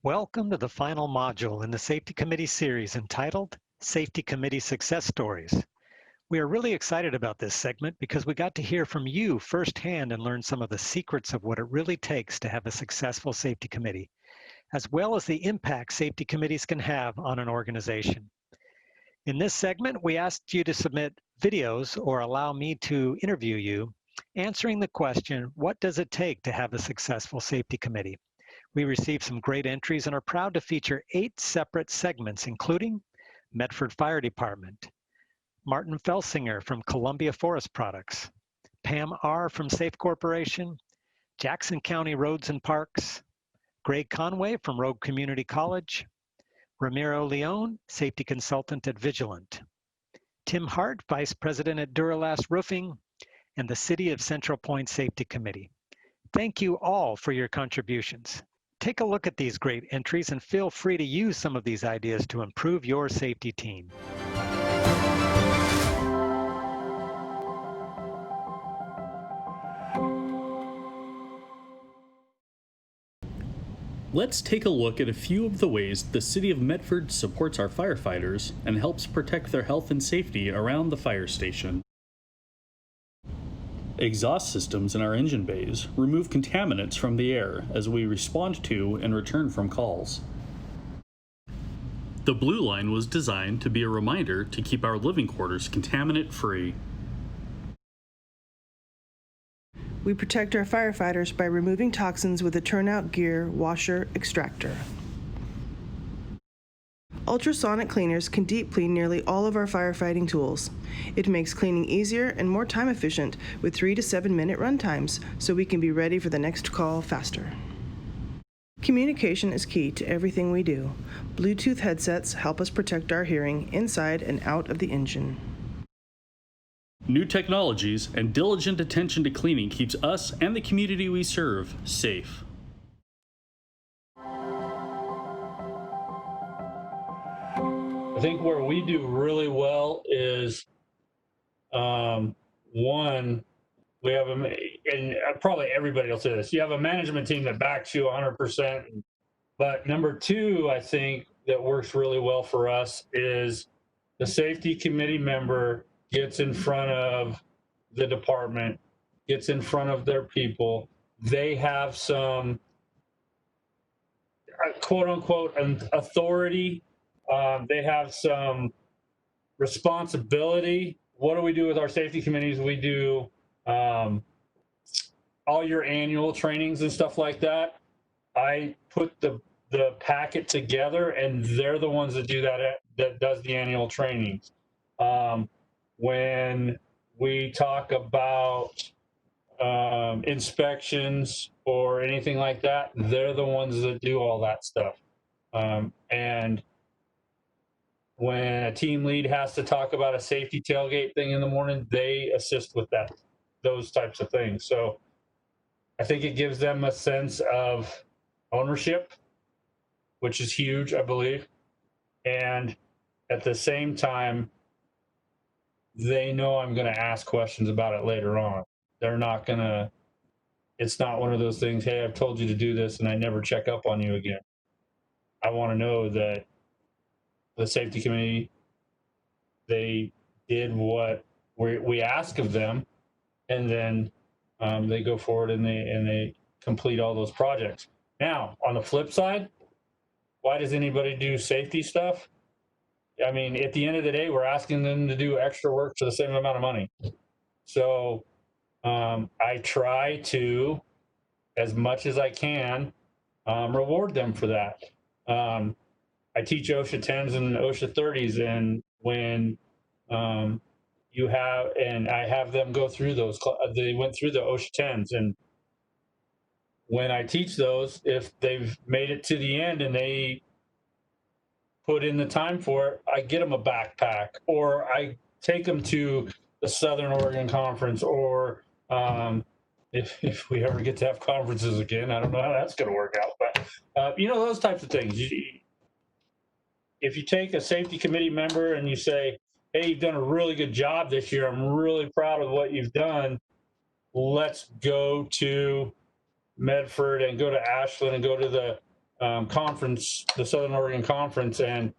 Welcome to the final module in the Safety Committee series entitled Safety Committee Success Stories. We are really excited about this segment because we got to hear from you firsthand and learn some of the secrets of what it really takes to have a successful safety committee, as well as the impact safety committees can have on an organization. In this segment, we asked you to submit videos or allow me to interview you, answering the question, what does it take to have a successful safety committee? We received some great entries and are proud to feature 8 separate segments, including Medford Fire Department, Martin Felsinger from Columbia Forest Products, Pam R. from SAIF Corporation, Jackson County Roads and Parks, Greg Conway from Rogue Community College, Romero Leon, Safety Consultant at Vigilant, Tim Hart, Vice President at Duro-Last Roofing, and the City of Central Point Safety Committee. Thank you all for your contributions. Take a look at these great entries and feel free to use some of these ideas to improve your safety team. Let's take a look at a few of the ways the City of Medford supports our firefighters and helps protect their health and safety around the fire station. Exhaust systems in our engine bays remove contaminants from the air as we respond to and return from calls. The Blue Line was designed to be a reminder to keep our living quarters contaminant-free. We protect our firefighters by removing toxins with a turnout gear washer extractor. Ultrasonic cleaners can deep clean nearly all of our firefighting tools. It makes cleaning easier and more time efficient with 3 to 7 minute run times, so we can be ready for the next call faster. Communication is key to everything we do. Bluetooth headsets help us protect our hearing inside and out of the engine. New technologies and diligent attention to cleaning keeps us and the community we serve safe. I think where we do really well is, one, we have and probably everybody will say this, you have a management team that backs you 100%. But number 2, I think that works really well for us is the safety committee member gets in front of the department, gets in front of their people. They have some quote unquote authority. They have some responsibility. What do we do with our safety committees? We do all your annual trainings and stuff like that. I put the packet together, and they're the ones that do that does the annual trainings. When we talk about inspections or anything like that, they're the ones that do all that stuff. And when a team lead has to talk about a safety tailgate thing in the morning, they assist with those types of things. So I think it gives them a sense of ownership, which is huge, I believe. And at the same time, they know I'm going to ask questions about it later on. They're not going to, it's not one of those things, hey, I've told you to do this and I never check up on you again. I want to know that the safety committee, they did what we ask of them, and then they go forward and they complete all those projects. Now, on the flip side, why does anybody do safety stuff? I mean, at the end of the day, we're asking them to do extra work for the same amount of money. So I try to, as much as I can, reward them for that. I teach OSHA 10s and OSHA 30s, and when I have them go through those, they went through the OSHA 10s, and when I teach those, if they've made it to the end and they put in the time for it, I get them a backpack, or I take them to the Southern Oregon Conference, or if we ever get to have conferences again, I don't know how that's going to work out, but those types of things. If you take a safety committee member and you say, hey, you've done a really good job this year, I'm really proud of what you've done, let's go to Medford and go to Ashland and go to the conference, the Southern Oregon Conference, and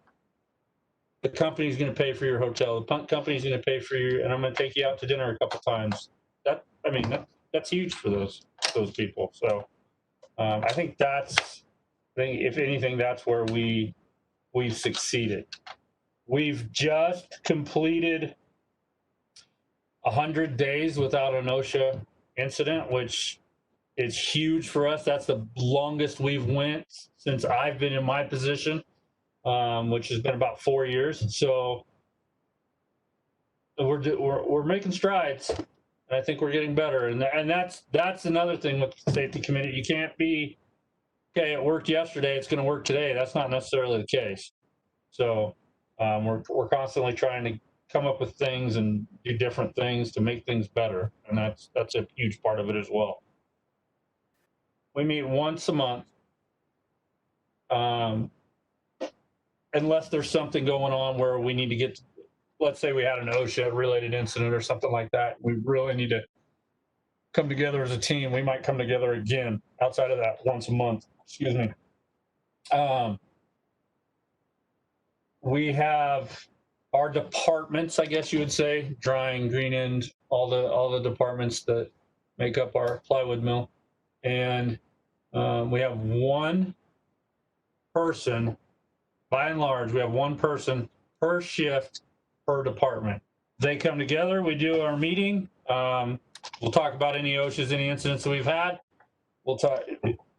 the company's going to pay for your hotel. The company's going to pay for you, and I'm going to take you out to dinner a couple times. That's huge for those people. So I think if anything, that's where we've succeeded. We've just completed 100 days without an OSHA incident, which is huge for us. That's the longest we've went since I've been in my position, which has been about 4 years. So we're making strides, and I think we're getting better. And that's another thing with the safety committee. You can't be, okay, it worked yesterday, it's going to work today. That's not necessarily the case. So we're constantly trying to come up with things and do different things to make things better, and that's a huge part of it as well. We meet once a month, unless there's something going on where we need to get, let's say we had an OSHA related incident or something like that. We really need to come together as a team. We might come together again outside of that once a month. Excuse me. We have our departments, I guess you would say, drying, green end, all the departments that make up our plywood mill. And we have one person, by and large, we have one person per shift per department. They come together, we do our meeting. We'll talk about any OSHAs, any incidents that we've had. We'll talk.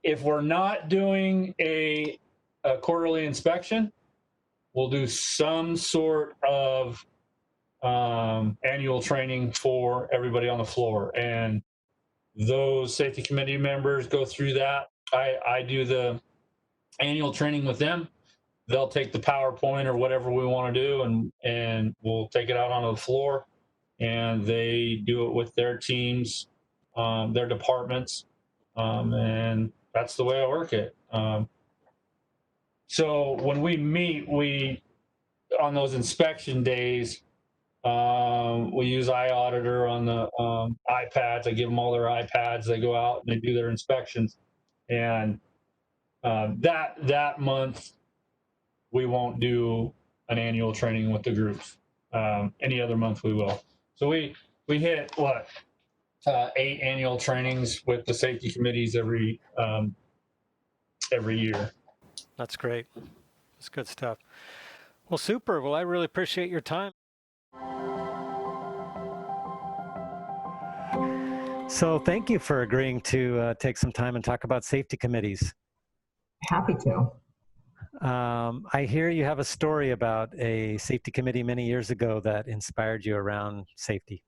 If we're not doing a quarterly inspection, we'll do some sort of annual training for everybody on the floor. And those safety committee members go through that. I do the annual training with them. They'll take the PowerPoint or whatever we want to do, and we'll take it out onto the floor, and they do it with their teams, their departments, and that's the way I work it. So when we meet, on those inspection days, we use iAuditor on the iPads. I give them all their iPads. They go out and they do their inspections. And that month, we won't do an annual training with the groups. Any other month we will. So we hit 8 annual trainings with the safety committees every year. That's great. That's good stuff. Well, super. Well, I really appreciate your time. So thank you for agreeing to take some time and talk about safety committees. Happy to. I hear you have a story about a safety committee many years ago that inspired you around safety.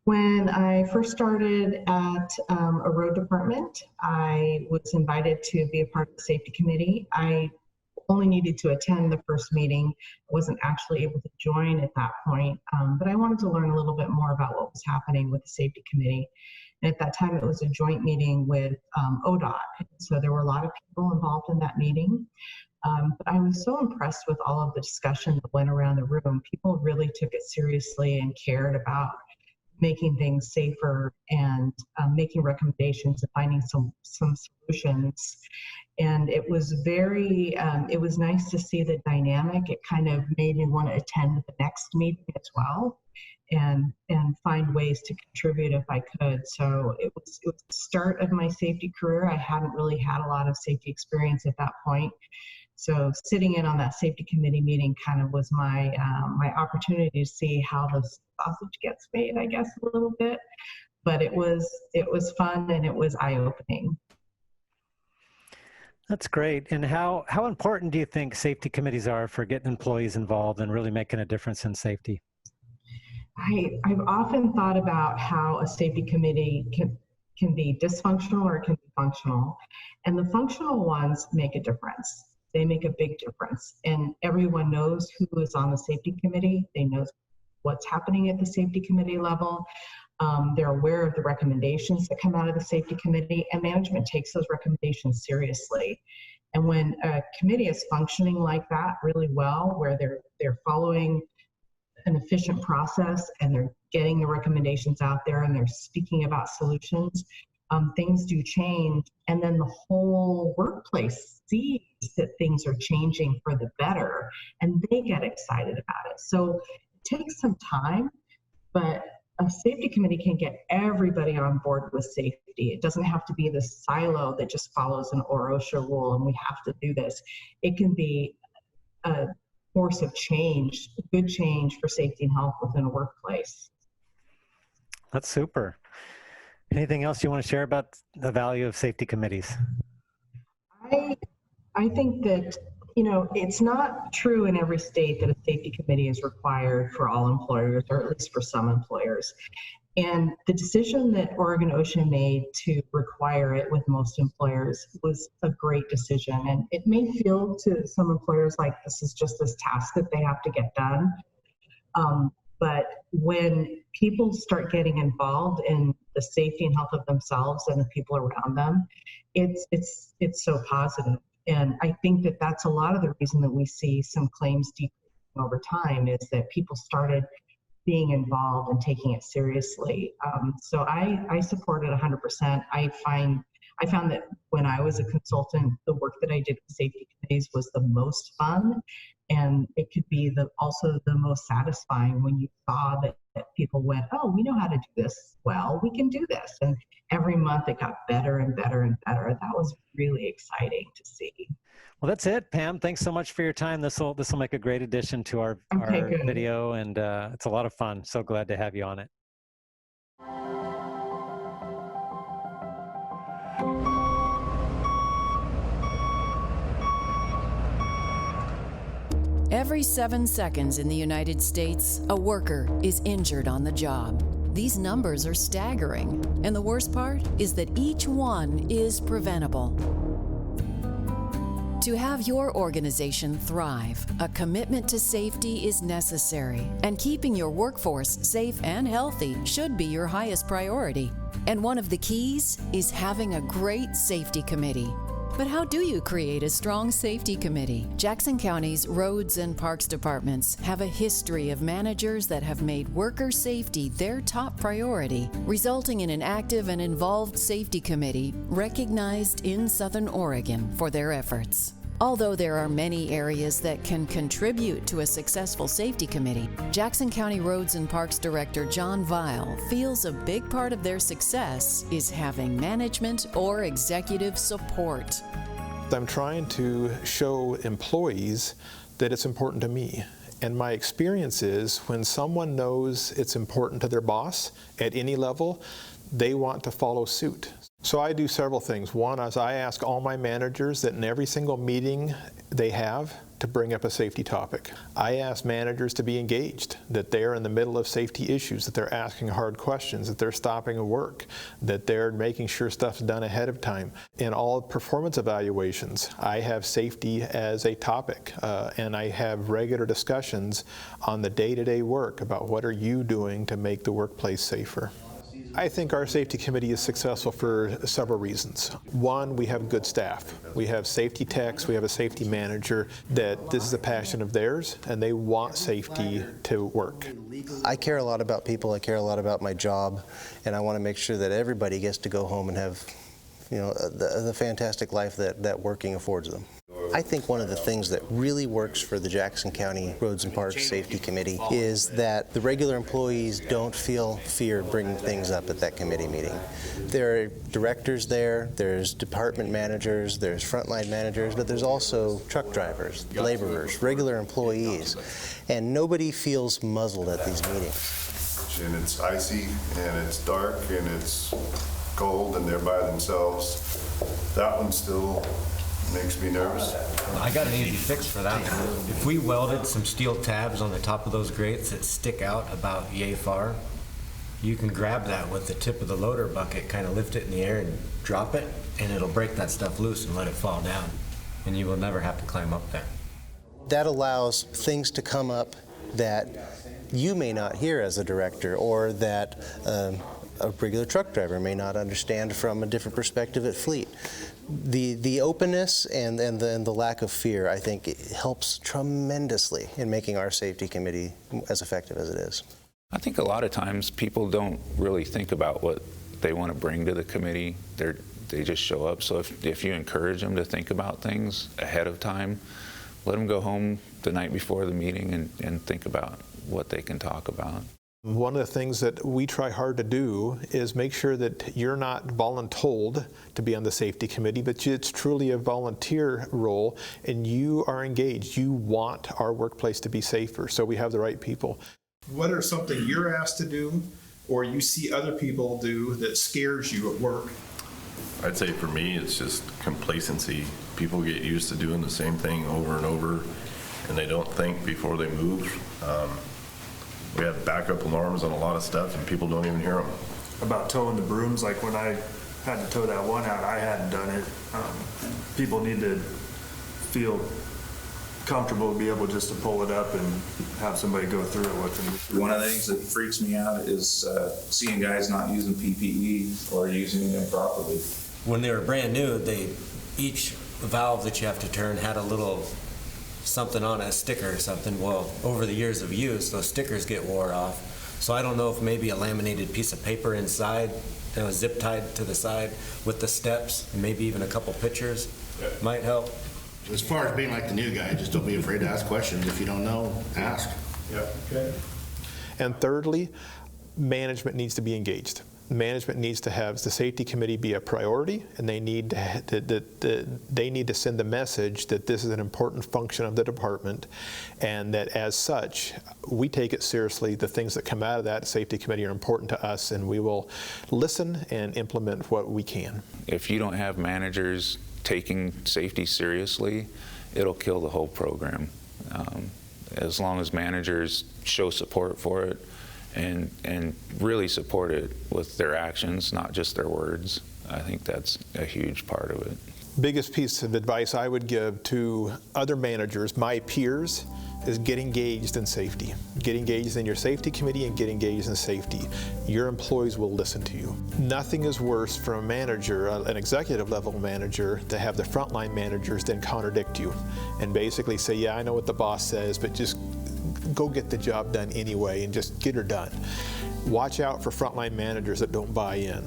When I first started at a road department, I was invited to be a part of the safety committee. I only needed to attend the first meeting. I wasn't actually able to join at that point, but I wanted to learn a little bit more about what was happening with the safety committee. And at that time, it was a joint meeting with ODOT. So there were a lot of people involved in that meeting. But I was so impressed with all of the discussion that went around the room. People really took it seriously and cared about making things safer and making recommendations and finding some solutions. And it was it was nice to see the dynamic. It kind of made me want to attend the next meeting as well and find ways to contribute if I could. So it was the start of my safety career. I hadn't really had a lot of safety experience at that point. So sitting in on that safety committee meeting kind of was my my opportunity to see how the sausage gets made, I guess, a little bit. But it was fun and it was eye-opening. That's great. And how important do you think safety committees are for getting employees involved and really making a difference in safety? I've often thought about how a safety committee can be dysfunctional or it can be functional. And the functional ones make a difference. They make a big difference. And everyone knows who is on the safety committee. They know what's happening at the safety committee level. They're aware of the recommendations that come out of the safety committee, and management takes those recommendations seriously. And when a committee is functioning like that really well, where they're following an efficient process and they're getting the recommendations out there and they're speaking about solutions, things do change, and then the whole workplace sees that things are changing for the better, and they get excited about it. So it takes some time, but a safety committee can get everybody on board with safety. It doesn't have to be this silo that just follows an OSHA rule and we have to do this. It can be a force of change, good change for safety and health within a workplace. That's super. Anything else you want to share about the value of safety committees? I think that, you know, it's not true in every state that a safety committee is required for all employers, or at least for some employers. And the decision that Oregon OSHA made to require it with most employers was a great decision. And it may feel to some employers like this is just this task that they have to get done. But when people start getting involved in the safety and health of themselves and the people around them, it's so positive. And I think that that's a lot of the reason that we see some claims decreasing over time, is that people started being involved and taking it seriously. So I support it 100%. I found that when I was a consultant, the work that I did with safety committees was the most fun, and it could be also the most satisfying when you saw that people went, oh, we know how to do this well, we can do this. And every month it got better and better and better. That was really exciting to see. Well, that's it, Pam. Thanks so much for your time. This will make a great addition to our video, and it's a lot of fun. So glad to have you on it. Every 7 seconds in the United States, a worker is injured on the job. These numbers are staggering, and the worst part is that each one is preventable. To have your organization thrive, a commitment to safety is necessary, and keeping your workforce safe and healthy should be your highest priority. And one of the keys is having a great safety committee. But how do you create a strong safety committee? Jackson County's roads and parks departments have a history of managers that have made worker safety their top priority, resulting in an active and involved safety committee recognized in Southern Oregon for their efforts. Although there are many areas that can contribute to a successful safety committee, Jackson County Roads and Parks Director John Vile feels a big part of their success is having management or executive support. I'm trying to show employees that it's important to me. And my experience is when someone knows it's important to their boss at any level, they want to follow suit. So I do several things. One is I ask all my managers that in every single meeting they have to bring up a safety topic. I ask managers to be engaged, that they're in the middle of safety issues, that they're asking hard questions, that they're stopping work, that they're making sure stuff's done ahead of time. In all performance evaluations, I have safety as a topic, and I have regular discussions on the day-to-day work about what are you doing to make the workplace safer. I think our safety committee is successful for several reasons. One, we have good staff. We have safety techs, we have a safety manager that this is a passion of theirs and they want safety to work. I care a lot about people, I care a lot about my job, and I want to make sure that everybody gets to go home and have, you know, the fantastic life that working affords them. I think one of the things that really works for the Jackson County Roads and Parks Safety Committee is that the regular employees don't feel fear bringing things up at that committee meeting. There are directors there, there's department managers, there's frontline managers, but there's also truck drivers, laborers, regular employees, and nobody feels muzzled at these meetings. And it's icy, and it's dark, and it's cold, and they're by themselves. That one still makes me nervous. I got an easy fix for that one. If we welded some steel tabs on the top of those grates that stick out about yay far, you can grab that with the tip of the loader bucket, kind of lift it in the air and drop it, and it'll break that stuff loose and let it fall down. And you will never have to climb up there. That allows things to come up that you may not hear as a director, or that a regular truck driver may not understand from a different perspective at Fleet. The openness and the lack of fear, I think, it helps tremendously in making our safety committee as effective as it is. I think a lot of times people don't really think about what they want to bring to the committee. They just show up. So if you encourage them to think about things ahead of time, let them go home the night before the meeting and think about what they can talk about. One of the things that we try hard to do is make sure that you're not voluntold to be on the safety committee, but it's truly a volunteer role and you are engaged. You want our workplace to be safer, so we have the right people. What are something you're asked to do or you see other people do that scares you at work? I'd say for me, it's just complacency. People get used to doing the same thing over and over, and they don't think before they move. We have backup alarms on a lot of stuff, and people don't even hear them. About towing the brooms, like when I had to tow that one out, I hadn't done it. People need to feel comfortable to be able just to pull it up and have somebody go through it with them. One of the things that freaks me out is seeing guys not using PPE or using them properly. When they were brand new, each valve that you have to turn had a little something on a sticker or something. Well, over the years of use, those stickers get wore off. So I don't know if maybe a laminated piece of paper inside, zip tied to the side with the steps, and maybe even a couple pictures might help. As far as being like the new guy, just don't be afraid to ask questions. If you don't know, ask. Yeah. Okay. And thirdly, management needs to be engaged. Management needs to have the safety committee be a priority, and they need to send the message that this is an important function of the department, and that as such, we take it seriously. The things that come out of that safety committee are important to us, and we will listen and implement what we can. If you don't have managers taking safety seriously, it'll kill the whole program. As long as managers show support for it, and really support it with their actions, not just their words. I think that's a huge part of it. Biggest piece of advice I would give to other managers, my peers, is get engaged in safety. Get engaged in your safety committee and get engaged in safety. Your employees will listen to you. Nothing is worse for a manager, an executive level manager, to have the frontline managers then contradict you and basically say, yeah, I know what the boss says, but just go get the job done anyway and just get her done. Watch out for frontline managers that don't buy in.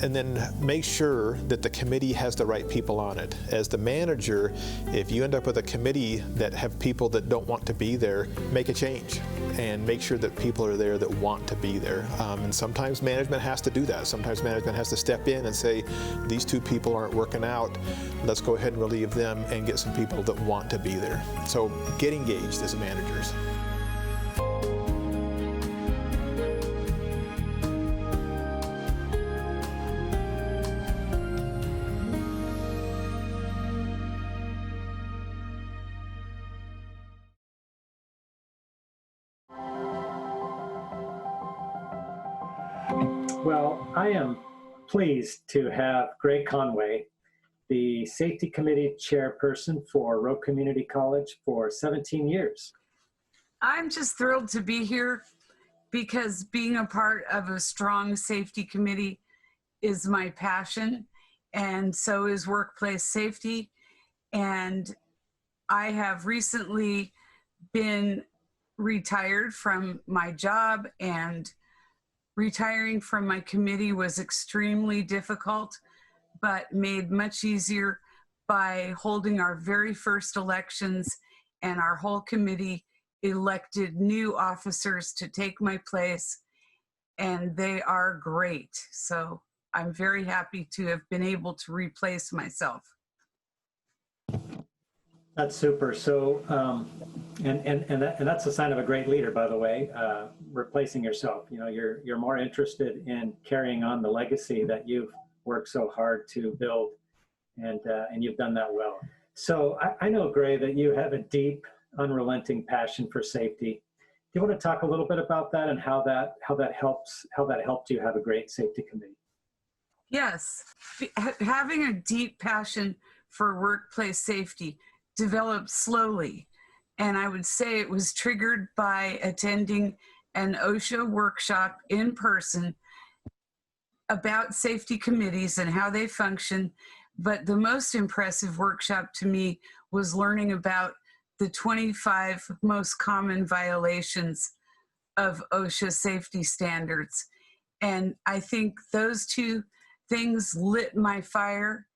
And then make sure that the committee has the right people on it. As the manager, if you end up with a committee that have people that don't want to be there, make a change and make sure that people are there that want to be there. And sometimes management has to do that. Sometimes management has to step in and say, these two people aren't working out, let's go ahead and relieve them and get some people that want to be there. So get engaged as managers. Well, I am pleased to have Greg Conway, the Safety Committee Chairperson for Rowe Community College for 17 years. I'm just thrilled to be here because being a part of a strong safety committee is my passion, and so is workplace safety. And I have recently been retired from my job, and retiring from my committee was extremely difficult, but made much easier by holding our very first elections, and our whole committee elected new officers to take my place, and they are great. So I'm very happy to have been able to replace myself. That's super. So, and that's a sign of a great leader, by the way, replacing yourself. You know, you're more interested in carrying on the legacy that you've worked so hard to build, and you've done that well. So I know, Gray, that you have a deep, unrelenting passion for safety. Do you want to talk a little bit about that and how that helped you have a great safety committee? Yes, having a deep passion for workplace safety developed slowly, and I would say it was triggered by attending an OSHA workshop in person about safety committees and how they function. But the most impressive workshop to me was learning about the 25 most common violations of OSHA safety standards. And I think those two things lit my fire.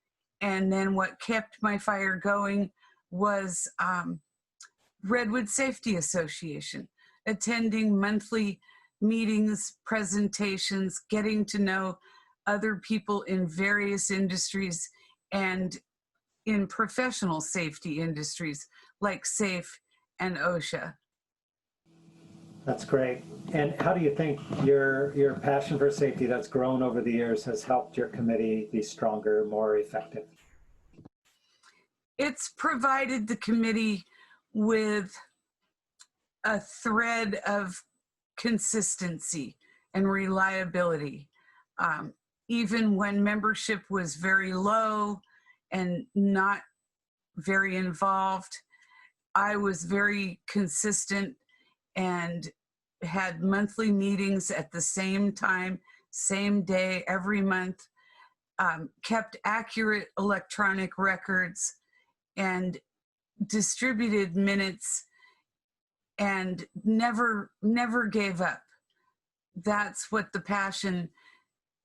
And then what kept my fire going was Redwood Safety Association, attending monthly meetings, presentations, getting to know other people in various industries and in professional safety industries like SAIF and OSHA. That's great. And how do you think your passion for safety that's grown over the years has helped your committee be stronger, more effective? It's provided the committee with a thread of consistency and reliability. Even when membership was very low and not very involved, I was very consistent and had monthly meetings at the same time, same day, every month, kept accurate electronic records and distributed minutes and never gave up. That's what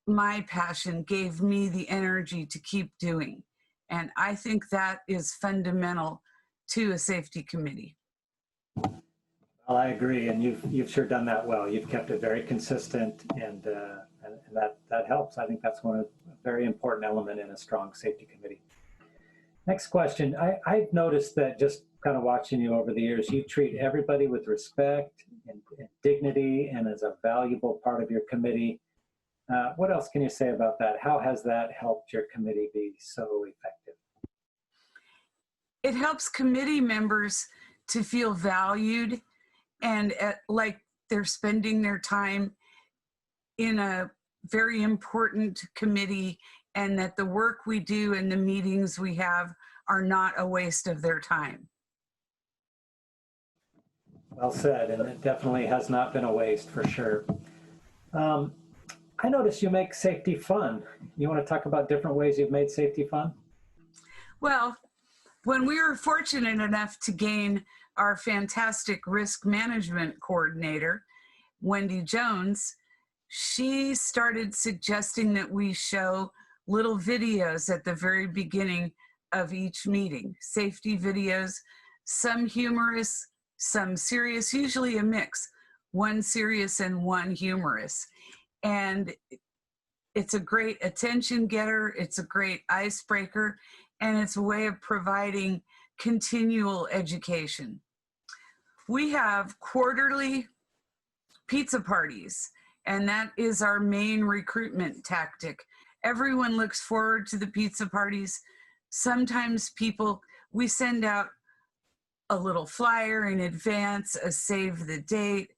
my passion gave me the energy to keep doing. And I think that is fundamental to a safety committee. Well, I agree, and you've sure done that well. You've kept it very consistent, and that helps. I think that's a very important element in a strong safety committee. Next question. I've noticed that just kind of watching you over the years, you treat everybody with respect and dignity and as a valuable part of your committee. What else can you say about that? How has that helped your committee be so effective? It helps committee members to feel valued and like they're spending their time in a very important committee, and that the work we do and the meetings we have are not a waste of their time. Well said, and it definitely has not been a waste for sure. I notice you make safety fun. You want to talk about different ways you've made safety fun? Well, when we were fortunate enough to gain our fantastic risk management coordinator, Wendy Jones, she started suggesting that we show little videos at the very beginning of each meeting, safety videos, some humorous, some serious, usually a mix, one serious and one humorous. And it's a great attention getter, it's a great icebreaker, and it's a way of providing continual education. We have quarterly pizza parties, and that is our main recruitment tactic. Everyone looks forward to the pizza parties. Sometimes we send out a little flyer in advance, a save the date.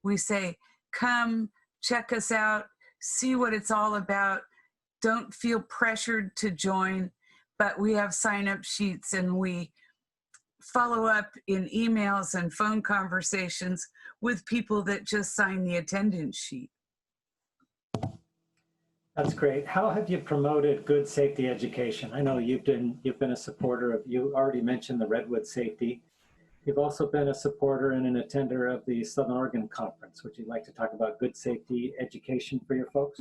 We say, come, check us out, see what it's all about. Don't feel pressured to join, but we have sign-up sheets and we follow up in emails and phone conversations with people that just sign the attendance sheet. That's great. How have you promoted good safety education? I know you've been a supporter of, you already mentioned the Redwood Safety. You've also been a supporter and an attender of the Southern Oregon Conference. Would you like to talk about good safety education for your folks?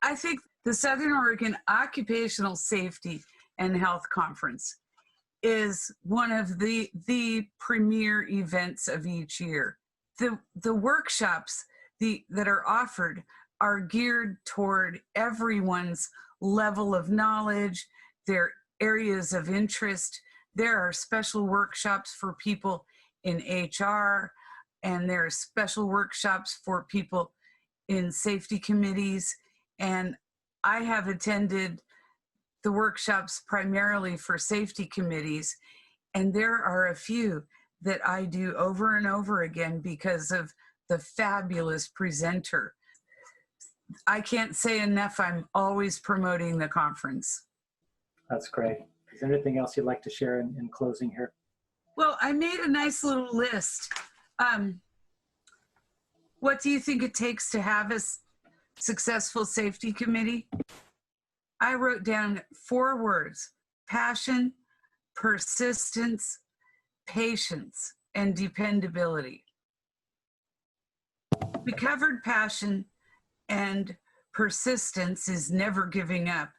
I think the Southern Oregon Occupational Safety and Health Conference is one of the premier events of each year. The workshops that are offered are geared toward everyone's level of knowledge, their areas of interest. There are special workshops for people in HR, and there are special workshops for people in safety committees. And I have attended the workshops primarily for safety committees, and there are a few that I do over and over again because of the fabulous presenter. I can't say enough, I'm always promoting the conference. That's great. Is there anything else you'd like to share in closing here? Well, I made a nice little list. What do you think it takes to have a successful safety committee? I wrote down 4 words: passion, persistence, patience, and dependability. We covered passion and persistence is never giving up.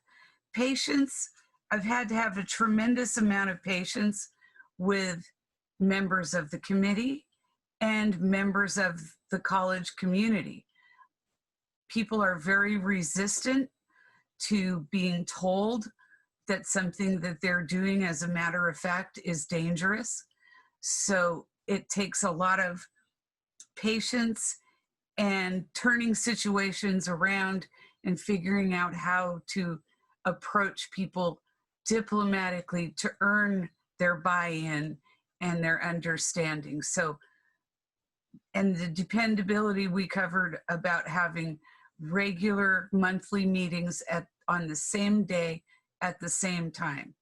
Patience, I've had to have a tremendous amount of patience with members of the committee and members of the college community. People are very resistant to being told that something that they're doing, as a matter of fact, is dangerous. So it takes a lot of patience and turning situations around and figuring out how to approach people diplomatically to earn their buy-in and their understanding. So, and the dependability, we covered about having regular monthly meetings on the same day at the same time.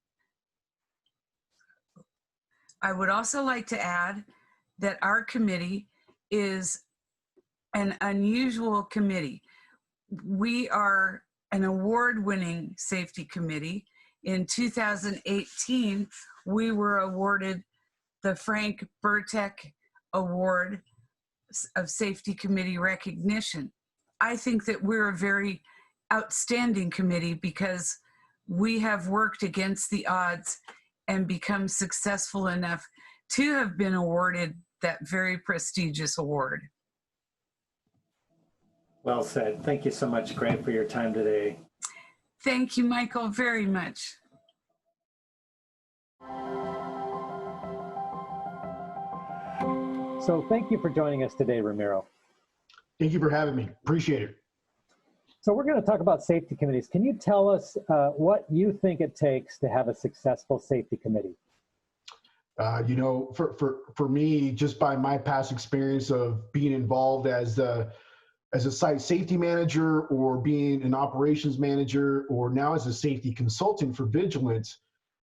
I would also like to add that our committee is an unusual committee. We are an award-winning safety committee. In 2018, we were awarded the Frank Burtek Award of Safety Committee Recognition. I think that we're a very outstanding committee because we have worked against the odds and become successful enough to have been awarded that very prestigious award. Well said. Thank you so much, Grant, for your time today. Thank you, Michael, very much. So thank you for joining us today, Romero. Thank you for having me. Appreciate it. So we're going to talk about safety committees. Can you tell us what you think it takes to have a successful safety committee? You know, for me, just by my past experience of being involved as a site safety manager or being an operations manager or now as a safety consultant for Vigilant,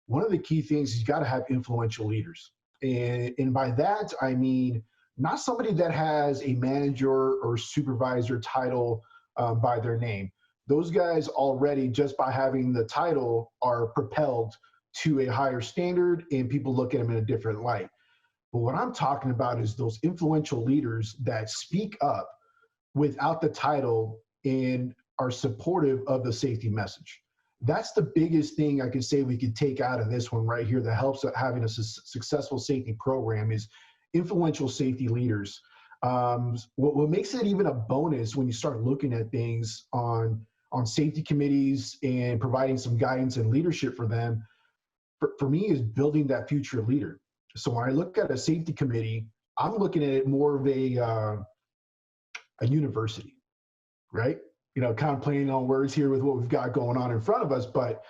one of the key things is you got to have influential leaders. And by that, I mean, not somebody that has a manager or supervisor title by their name. Those guys already, just by having the title, are propelled to a higher standard and people look at them in a different light. But what I'm talking about is those influential leaders that speak up without the title and are supportive of the safety message. That's the biggest thing I can say we could take out of this one right here that helps having a successful safety program is influential safety leaders. What makes it even a bonus when you start looking at things on safety committees and providing some guidance and leadership for them, for me, is building that future leader. So when I look at a safety committee, I'm looking at it more of a university, right? You know, kind of playing on words here with what we've got going on in front of us, but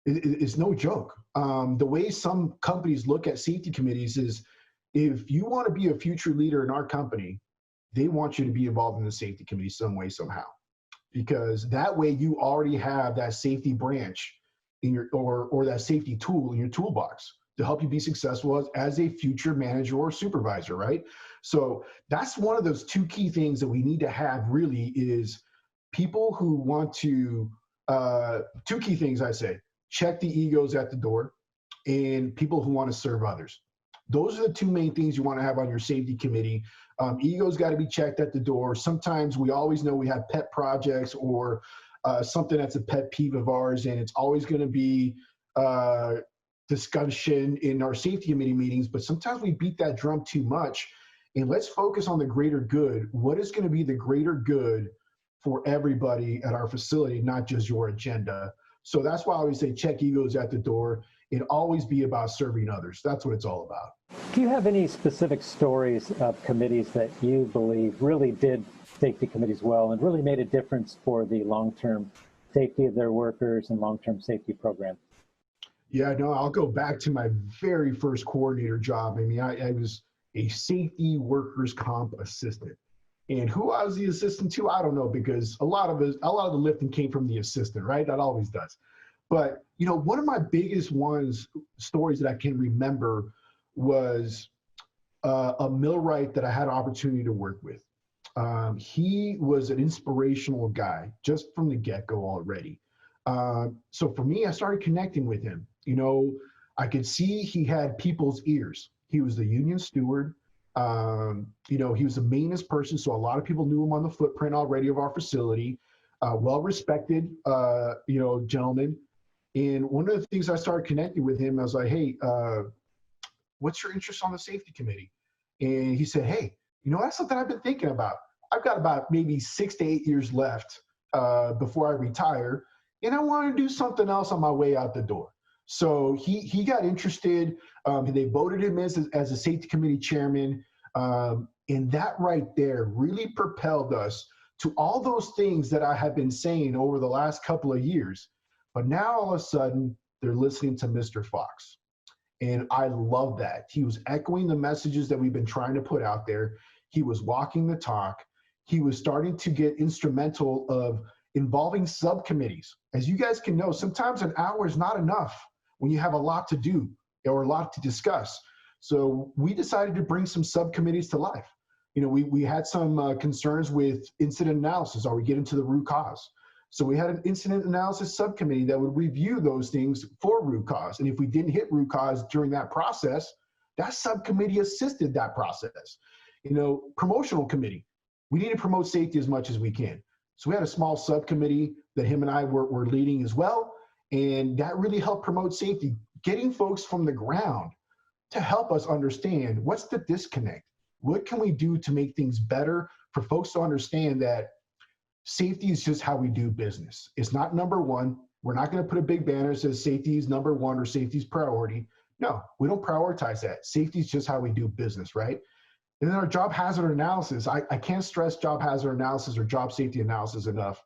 it's no joke. The way some companies look at safety committees is, if you want to be a future leader in our company, they want you to be involved in the safety committee some way, somehow. Because that way you already have that safety branch in your, or that safety tool in your toolbox to help you be successful as a future manager or supervisor, right? So that's one of those two key things that we need to have really is people who want to, two key things I say, check the egos at the door and people who want to serve others. Those are the two main things you want to have on your safety committee. Egos got to be checked at the door. Sometimes we always know we have pet projects or something that's a pet peeve of ours, and it's always going to be discussion in our safety committee meetings, but sometimes we beat that drum too much. And let's focus on the greater good. What is going to be the greater good for everybody at our facility, not just your agenda? So that's why I always say check egos at the door and always be about serving others. That's what it's all about. Do you have any specific stories of committees that you believe really did safety committees well and really made a difference for the long-term safety of their workers and long-term safety program? Yeah, no, I'll go back to my very first coordinator job. I mean, I was a safety workers comp assistant. And who I was the assistant to, I don't know, because a lot of the lifting came from the assistant, right? That always does. But, you know, one of my biggest stories that I can remember was a millwright that I had an opportunity to work with. He was an inspirational guy just from the get-go already. So for me, I started connecting with him. You know, I could see he had people's ears. He was the union steward. You know, he was a maintenance person, so a lot of people knew him on the footprint already of our facility. Well-respected, you know, gentleman. And one of the things I started connecting with him, I was like, hey, what's your interest on the safety committee? And he said, hey, you know, that's something I've been thinking about. I've got about maybe 6 to 8 years left before I retire, and I want to do something else on my way out the door. So he got interested. They voted him as a safety committee chairman. And that right there really propelled us to all those things that I have been saying over the last couple of years. But now all of a sudden, they're listening to Mr. Fox. And I love that. He was echoing the messages that we've been trying to put out there. He was walking the talk. He was starting to get instrumental of involving subcommittees. As you guys can know, sometimes an hour is not enough when you have a lot to do or a lot to discuss. So we decided to bring some subcommittees to life. You know, we had some concerns with incident analysis. Are we getting to the root cause? So we had an incident analysis subcommittee that would review those things for root cause. And if we didn't hit root cause during that process, that subcommittee assisted that process. You know, promotional committee. We need to promote safety as much as we can. So we had a small subcommittee that him and I were leading as well. And that really helped promote safety, getting folks from the ground to help us understand what's the disconnect. What can we do to make things better for folks to understand that safety is just how we do business. It's not number one. We're not going to put a big banner that says safety is number one or safety is priority. No, we don't prioritize that. Safety is just how we do business, right? And then our job hazard analysis. I can't stress job hazard analysis or job safety analysis enough.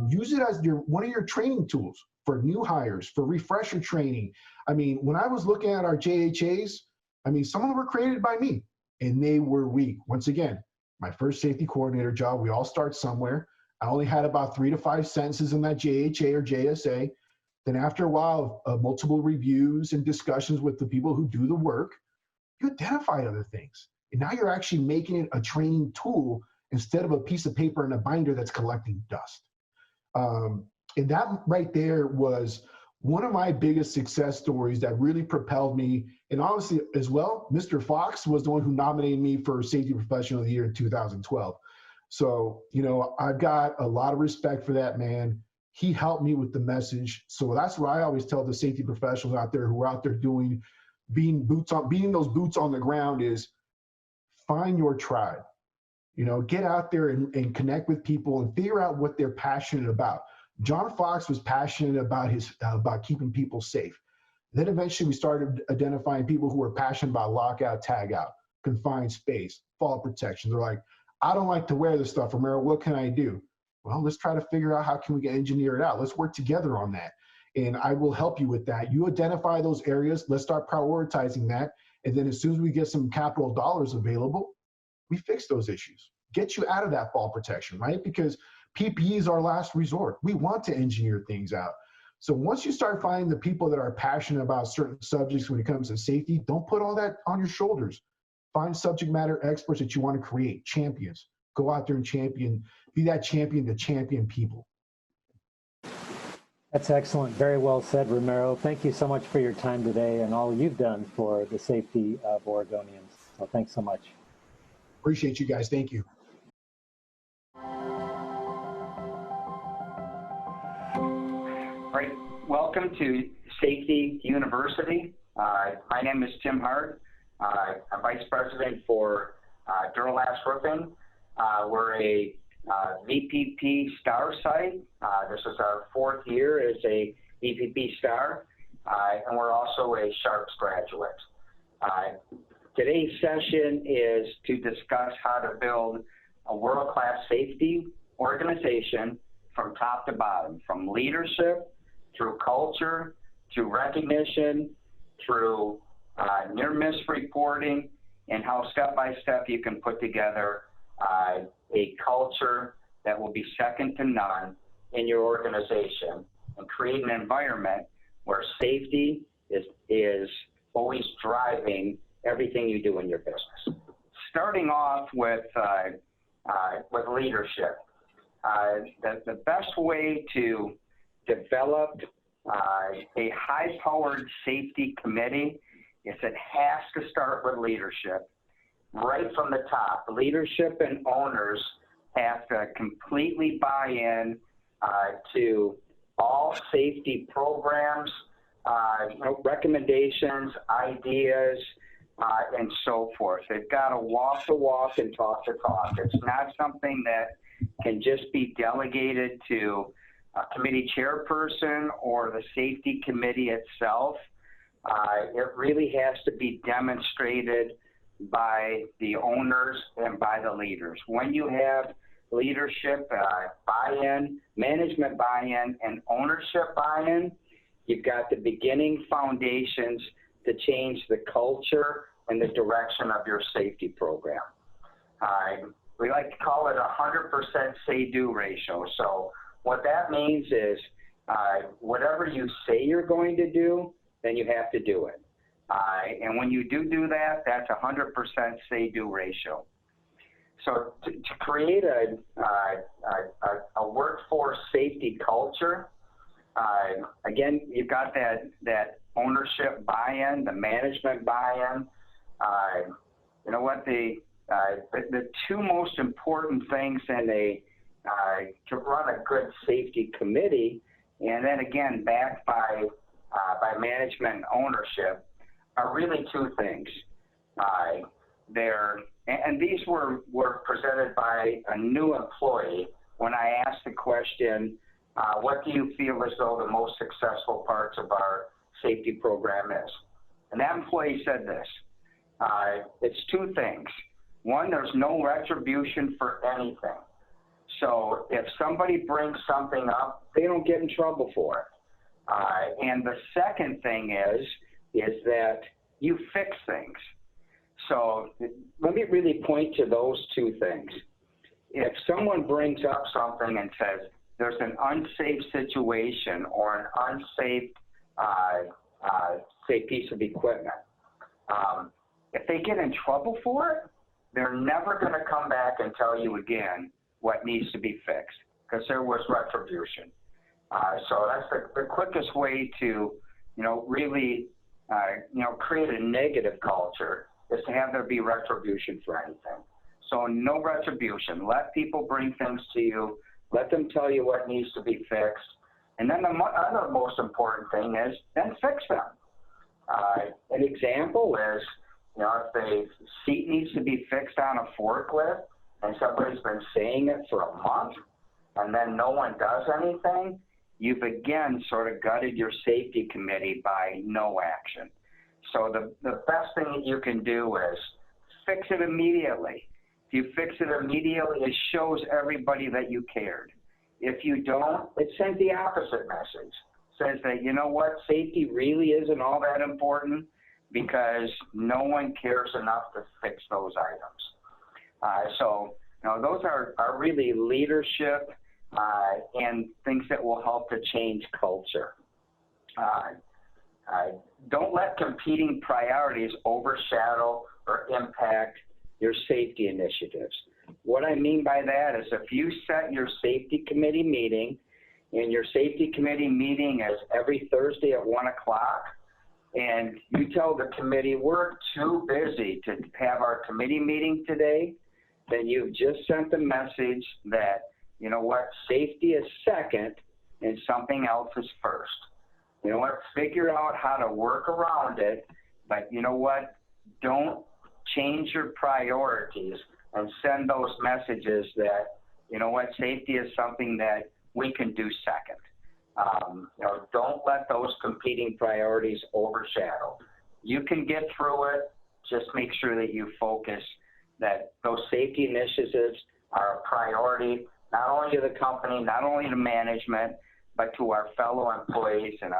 Use it as one of your training tools for new hires, for refresher training. I mean, when I was looking at our JHAs, I mean, some of them were created by me and they were weak. Once again, my first safety coordinator job, we all start somewhere. I only had about 3 to 5 sentences in that JHA or JSA. Then after a while of multiple reviews and discussions with the people who do the work, you identify other things. And now you're actually making it a training tool instead of a piece of paper and a binder that's collecting dust. And that right there was one of my biggest success stories that really propelled me. And honestly, as well, Mr. Fox was the one who nominated me for Safety Professional of the Year in 2012. So, you know, I've got a lot of respect for that man. He helped me with the message. So that's what I always tell the safety professionals out there who are out there doing, being those boots on the ground is find your tribe. You know, get out there and connect with people and figure out what they're passionate about. John Fox was passionate about keeping people safe. Then eventually we started identifying people who were passionate about lockout, tagout, confined space, fall protection. They're like, I don't like to wear this stuff, Romero. What can I do? Well, let's try to figure out how can we engineer it out. Let's work together on that. And I will help you with that. You identify those areas. Let's start prioritizing that. And then as soon as we get some capital dollars available, we fix those issues. Get you out of that fall protection, right? Because PPE is our last resort. We want to engineer things out. So once you start finding the people that are passionate about certain subjects when it comes to safety, don't put all that on your shoulders. Find subject matter experts that you want to create, champions. Go out there and champion, be that champion to champion people. That's excellent. Very well said, Romero. Thank you so much for your time today and all you've done for the safety of Oregonians. So thanks so much. Appreciate you guys. Thank you. Right. Welcome to Safety University. My name is Tim Hart. I'm Vice President for Duro-Last Roofing. We're a VPP Star site. This is our 4th year as a VPP Star, and we're also a Sharps graduate. Today's session is to discuss how to build a world-class safety organization from top to bottom, from leadership, through culture, through recognition, through near-miss reporting, and how step-by-step you can put together a culture that will be second to none in your organization and create an environment where safety is always driving everything you do in your business. Starting off with leadership. The best way to develop a high-powered safety committee is it has to start with leadership. right from the top. Leadership and owners have to completely buy in to all safety programs, recommendations, ideas, and so forth. They've got to walk the walk and talk the talk. It's not something that can just be delegated to a committee chairperson or the safety committee itself. It really has to be demonstrated by the owners and by the leaders. When you have leadership buy-in, management buy-in, and ownership buy-in, you've got the beginning foundations to change the culture and the direction of your safety program. We like to call it a 100% say-do ratio. So what that means is whatever you say you're going to do, then you have to do it. And when you do that, that's a 100% say-do ratio. So to create a workforce safety culture, again, you've got that ownership buy-in, the management buy-in. You know what, the two most important things in to run a good safety committee, and then again backed by management and ownership, are really two things. And these were presented by a new employee when I asked the question, what do you feel as though the most successful parts of our safety program is? And that employee said this, it's two things. One, there's no retribution for anything. So if somebody brings something up, they don't get in trouble for it. And the second thing is that you fix things. So let me really point to those two things. If someone brings up something and says there's an unsafe situation or an unsafe, say, piece of equipment, if they get in trouble for it, they're never going to come back and tell you again what needs to be fixed because there was retribution. So that's the quickest way to, really, create a negative culture is to have there be retribution for anything. So no retribution. Let people bring things to you. Let them tell you what needs to be fixed. And then the other most important thing is then fix them. An example is, if the seat needs to be fixed on a forklift and somebody's been saying it for a month and then no one does anything, you've again sort of gutted your safety committee by no action. So the best thing that you can do is fix it immediately. If you fix it immediately, it shows everybody that you cared. If you don't, it sends the opposite message. It says that, safety really isn't all that important because no one cares enough to fix those items. So those are really leadership and things that will help to change culture. Don't let competing priorities overshadow or impact your safety initiatives. What I mean by that is if you set your safety committee meeting, and your safety committee meeting is every Thursday at 1 o'clock, and you tell the committee we're too busy to have our committee meeting today, then you've just sent the message that, safety is second and something else is first. Figure out how to work around it, but don't change your priorities and send those messages that, safety is something that we can do second. Don't let those competing priorities overshadow. You can get through it. Just make sure that you focus that those safety initiatives are a priority, not only to the company, not only to management, but to our fellow employees and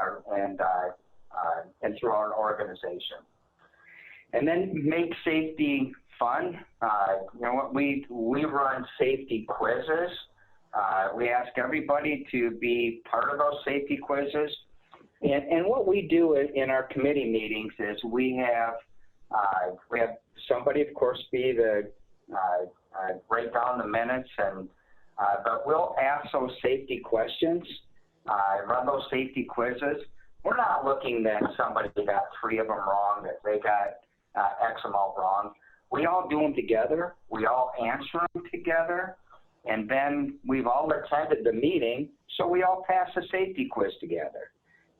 through our organization. And then make safety fun. We run safety quizzes. We ask everybody to be part of those safety quizzes. And what we do in our committee meetings is we have somebody, of course, write down the minutes, but we'll ask those safety questions, run those safety quizzes. We're not looking that somebody got 3 of them wrong, that they got X amount wrong. we all do them together, we all answer them together, and then we've all attended the meeting, so we all pass a safety quiz together.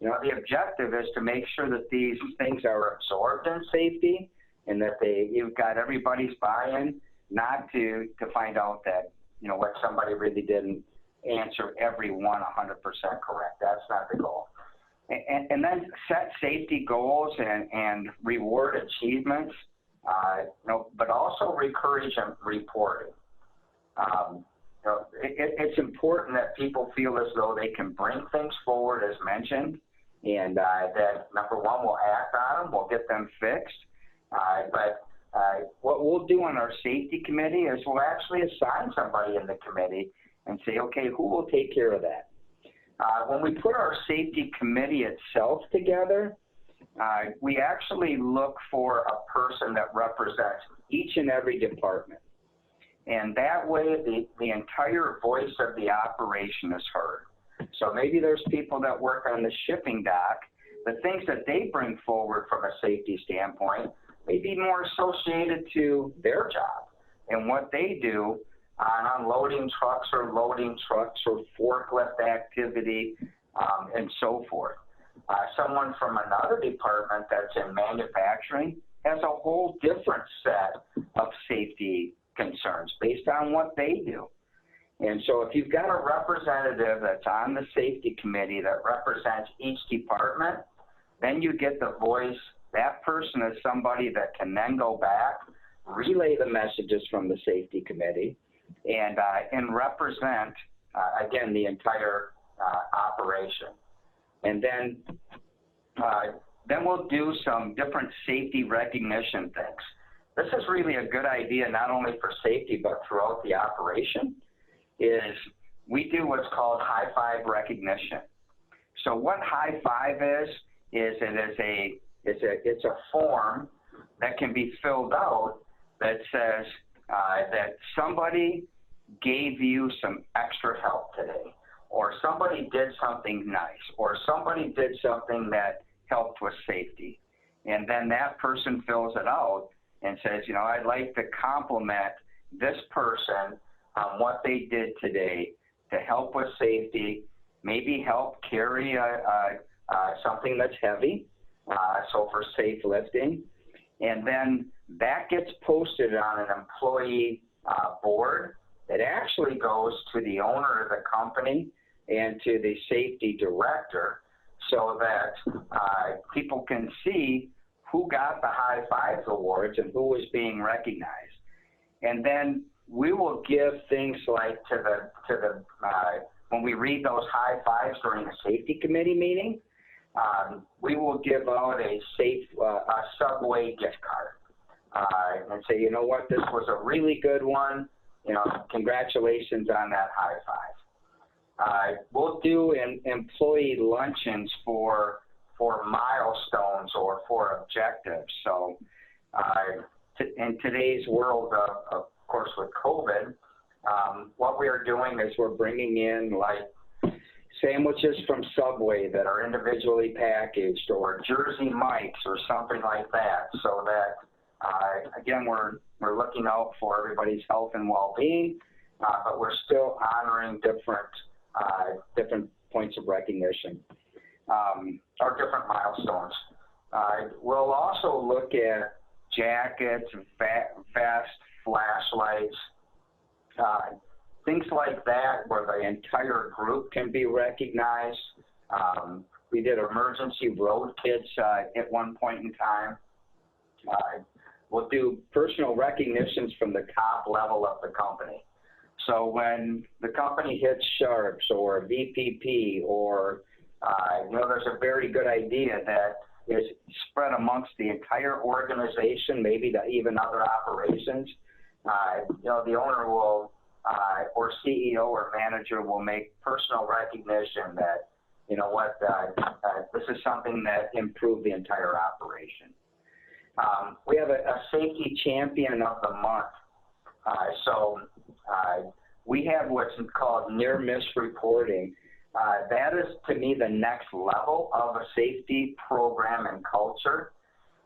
You know, the objective is to make sure that these things are absorbed in safety and that you've got everybody's buy-in, not to find out that, you know, what somebody really didn't answer every one 100% correct. That's not the goal. And then set safety goals and reward achievements, you know, but also encourage reporting. You know, it's important that people feel as though they can bring things forward as mentioned, and that number one, we'll act on them, we'll get them fixed. But what we'll do on our safety committee is we'll actually assign somebody in the committee and say, okay, who will take care of that? When we put our safety committee itself together, we actually look for a person that represents each and every department. And that way, the entire voice of the operation is heard. So maybe there's people that work on the shipping dock. The things that they bring forward from a safety standpoint may be more associated to their job and what they do on unloading trucks or loading trucks or forklift activity and so forth. Someone from another department that's in manufacturing has a whole different set of safety concerns based on what they do. And so if you've got a representative that's on the safety committee that represents each department, then you get the voice. That person is somebody that can then go back, relay the messages from the safety committee, and represent, again, the entire operation. And then we'll do some different safety recognition things. This is really a good idea not only for safety but throughout the operation, is we do what's called high five recognition. So what high five is it's a form that can be filled out that says that somebody gave you some extra help today, or somebody did something nice, or somebody did something that helped with safety. And then that person fills it out and says, you know, I'd like to compliment this person on what they did today to help with safety, maybe help carry something that's heavy, so for safe lifting. And then that gets posted on an employee board. It actually goes to the owner of the company and to the safety director so that people can see who got the high fives awards and who was being recognized. And then we will give things like when we read those high fives during a safety committee meeting, we will give out a Subway gift card and say, you know what, this was a really good one. You know, congratulations on that high five. We'll do employee luncheons for milestones or for objectives. So in today's world, of course, with COVID, what we are doing is we're bringing in like sandwiches from Subway that are individually packaged, or Jersey Mike's or something like that, so that again, we're looking out for everybody's health and well-being, but we're still honoring different points of recognition, or different milestones. We'll also look at jackets, vest, flashlights, things like that where the entire group can be recognized. We did emergency road kits at one point in time. We'll do personal recognitions from the top level of the company. So when the company hits sharps or VPP, or you know, there's a very good idea that is spread amongst the entire organization, maybe to even other operations, you know, the owner will, or CEO or manager will make personal recognition that, you know what, this is something that improved the entire operation. We have a safety champion of the month. So we have what's called near miss reporting. That is, to me, the next level of a safety program and culture.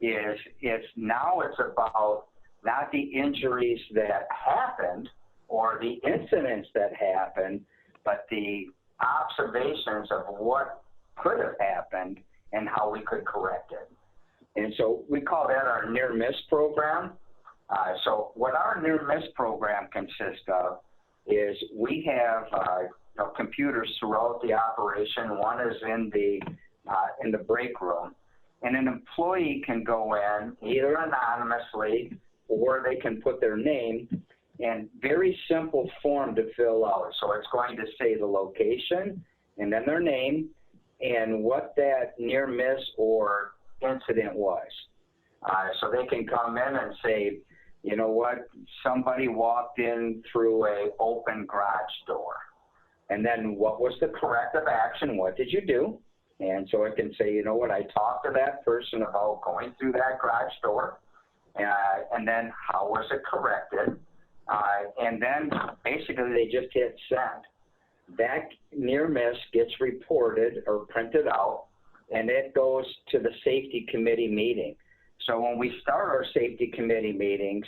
It's about not the injuries that happened or the incidents that happened, but the observations of what could have happened and how we could correct it. And so we call that our near-miss program. So what our near-miss program consists of is we have computers throughout the operation. One is in the break room, and an employee can go in either anonymously or they can put their name, and very simple form to fill out. So it's going to say the location and then their name and what that near miss or incident was. So they can come in and say, you know what, somebody walked in through a open garage door. And then what was the corrective action? What did you do? And so it can say, you know what, I talked to that person about going through that garage door. And then how was it corrected? And then basically they just hit send. That near miss gets reported or printed out, and it goes to the safety committee meeting. So when we start our safety committee meetings,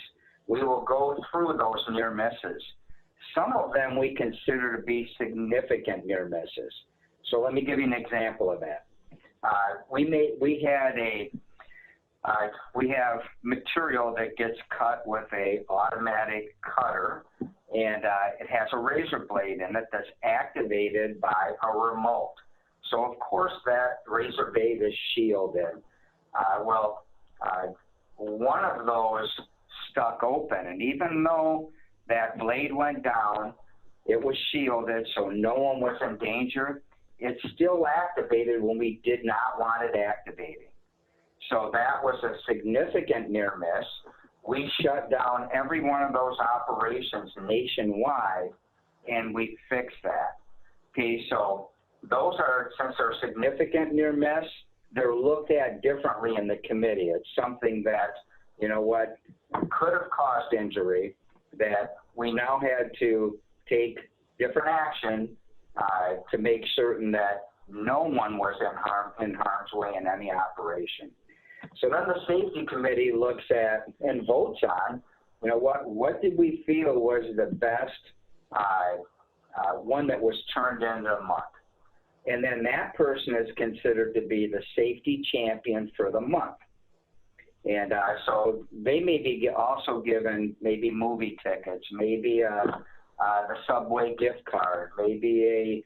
we will go through those near misses. Some of them we consider to be significant near misses. So let me give you an example of that. We have material that gets cut with a automatic cutter, and it has a razor blade in it that's activated by a remote. So of course that razor blade is shielded. One of those stuck open, and even though that blade went down, it was shielded, so no one was in danger. It still activated when we did not want it activating. So that was a significant near miss. We shut down every one of those operations nationwide, and we fixed that. Okay, so those are, since they're significant near miss, they're looked at differently in the committee. It's something that, you know what, could have caused injury, that we now had to take different action to make certain that no one was in harm's way in any operation. So then the safety committee looks at and votes on, you know, what did we feel was the best one that was turned into a month. And then that person is considered to be the safety champion for the month. And so they may be also given maybe movie tickets, maybe the Subway gift card, maybe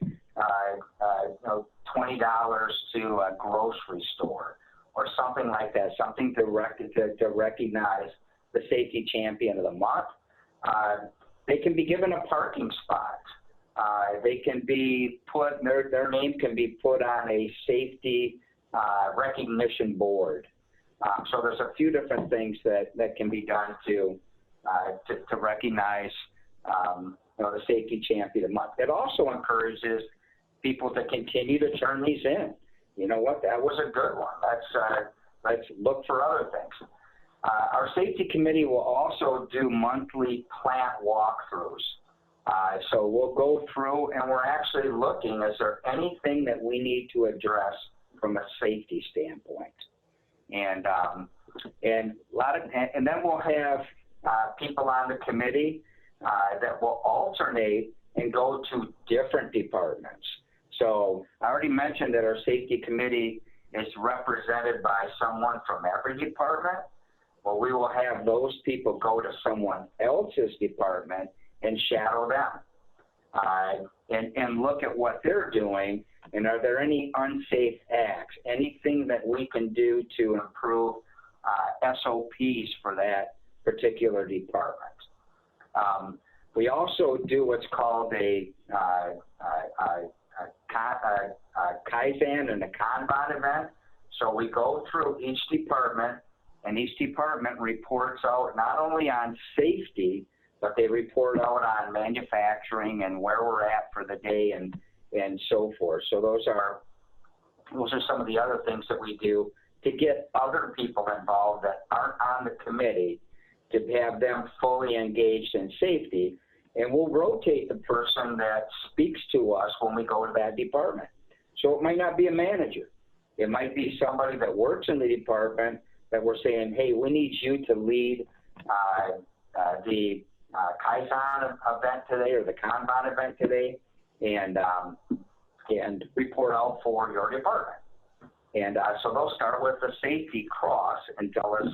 $20 to a grocery store or something like that, something to recognize the safety champion of the month. They can be given a parking spot. They can be put, their name can be put on a safety recognition board. So there's a few different things that can be done to recognize the safety champion of the month. It also encourages people to continue to turn these in. You know what, that was a good one. Let's look for other things. Our safety committee will also do monthly plant walkthroughs. So we'll go through and we're actually looking, is there anything that we need to address from a safety standpoint? And then we'll have people on the committee that will alternate and go to different departments. So I already mentioned that our safety committee is represented by someone from every department. Well, we will have those people go to someone else's department and shadow them and look at what they're doing, and are there any unsafe acts, anything that we can do to improve SOPs for that particular department. We also do what's called a Kaizen and a Kanban event. So we go through each department, and each department reports out not only on safety, but they report out on manufacturing and where we're at for the day and so forth. So those are some of the other things that we do to get other people involved that aren't on the committee, to have them fully engaged in safety. And we'll rotate the person that speaks to us when we go to that department. So it might not be a manager. It might be somebody that works in the department that we're saying, hey, we need you to lead the Kaizen event today, or the Kanban event today, and report out for your department. And so they'll start with the safety cross and tell us,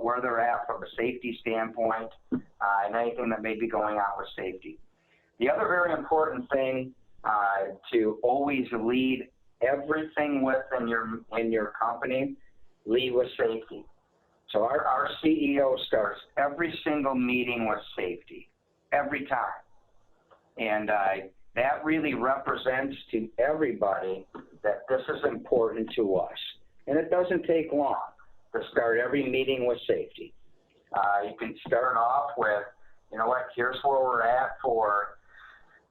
where they're at from a safety standpoint, and anything that may be going on with safety. The other very important thing to always lead everything with in your company, lead with safety. So our CEO starts every single meeting with safety, every time. And that really represents to everybody that this is important to us. And it doesn't take long to start every meeting with safety. You can start off with, here's where we're at for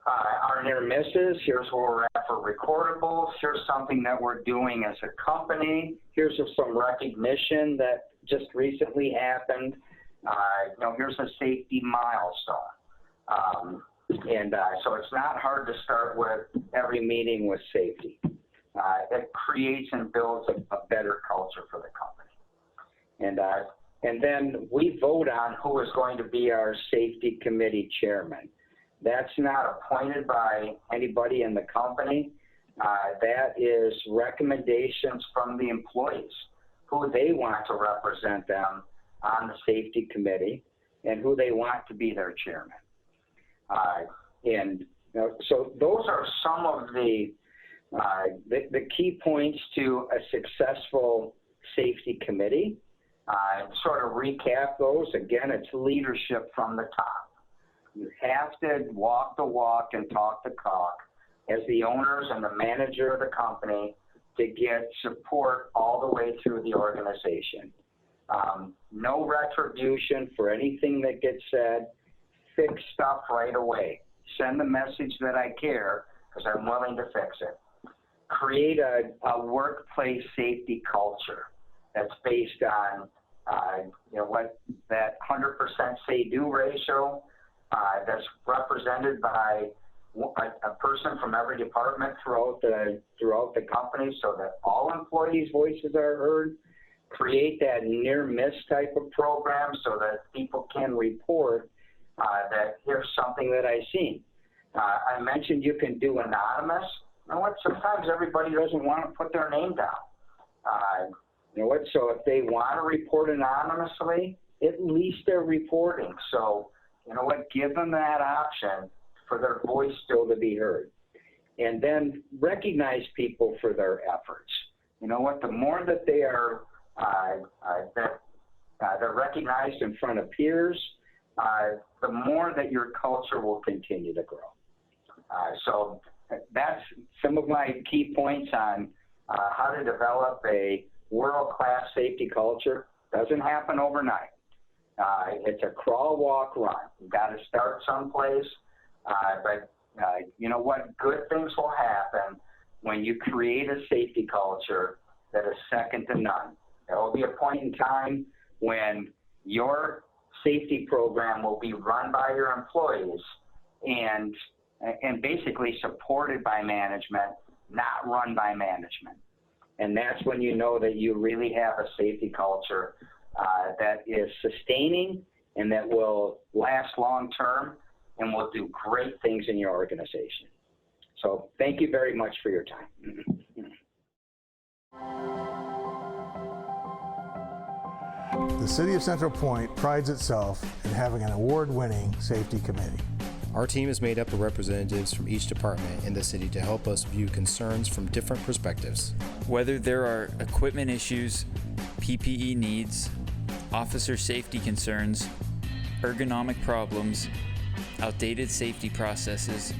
our near misses, here's where we're at for recordables, here's something that we're doing as a company, here's some recognition that just recently happened, here's a safety milestone. So it's not hard to start with every meeting with safety. It creates and builds a better culture for the company. And then we vote on who is going to be our safety committee chairman. That's not appointed by anybody in the company. That is recommendations from the employees, who they want to represent them on the safety committee and who they want to be their chairman. So those are some of the key points to a successful safety committee. Sort of recap those, again, it's leadership from the top. You have to walk the walk and talk the talk as the owners and the manager of the company to get support all the way through the organization. No retribution for anything that gets said. Fix stuff right away. Send the message that I care because I'm willing to fix it. Create a workplace safety culture that's based on what that 100% say-do ratio that's represented by a person from every department throughout the company, so that all employees' voices are heard. Create that near-miss type of program so that people can report that here's something that I've seen. I mentioned you can do anonymous. You know what? Sometimes everybody doesn't want to put their name down. So if they want to report anonymously, at least they're reporting. So, give them that option for their voice still to be heard. And then recognize people for their efforts. The more that they are, they're recognized in front of peers, the more that your culture will continue to grow. So that's some of my key points on how to develop a world-class safety culture. Doesn't happen overnight. It's a crawl, walk, run. You've got to start someplace, but you know what? Good things will happen when you create a safety culture that is second to none. There will be a point in time when your safety program will be run by your employees and basically supported by management, not run by management. And that's when you know that you really have a safety culture that is sustaining and that will last long term and will do great things in your organization. So thank you very much for your time. The City of Central Point prides itself in having an award-winning safety committee. Our team is made up of representatives from each department in the city to help us view concerns from different perspectives. Whether there are equipment issues, PPE needs, officer safety concerns, ergonomic problems, outdated safety processes,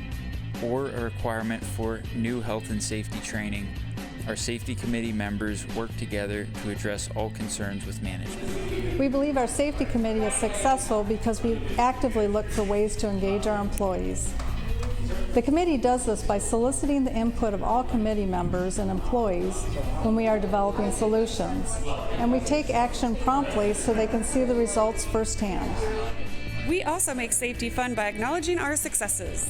or a requirement for new health and safety training, our safety committee members work together to address all concerns with management. We believe our safety committee is successful because we actively look for ways to engage our employees. The committee does this by soliciting the input of all committee members and employees when we are developing solutions, and we take action promptly so they can see the results firsthand. We also make safety fun by acknowledging our successes.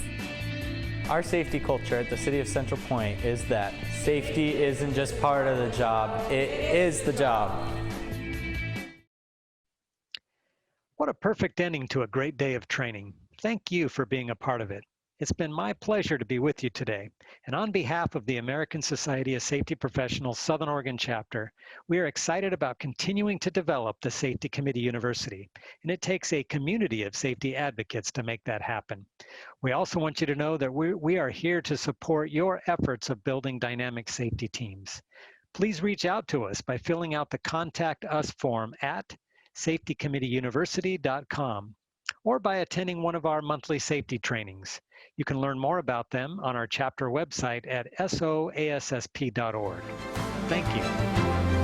Our safety culture at the City of Central Point is that safety isn't just part of the job, it is the job. perfect ending to a great day of training. Thank you for being a part of it. It's been my pleasure to be with you today. And on behalf of the American Society of Safety Professionals Southern Oregon chapter, we are excited about continuing to develop the Safety Committee University. And it takes a community of safety advocates to make that happen. We also want you to know that we are here to support your efforts of building dynamic safety teams. Please reach out to us by filling out the Contact Us form at safetycommitteeuniversity.com or by attending one of our monthly safety trainings. You can learn more about them on our chapter website at soassp.org. Thank you.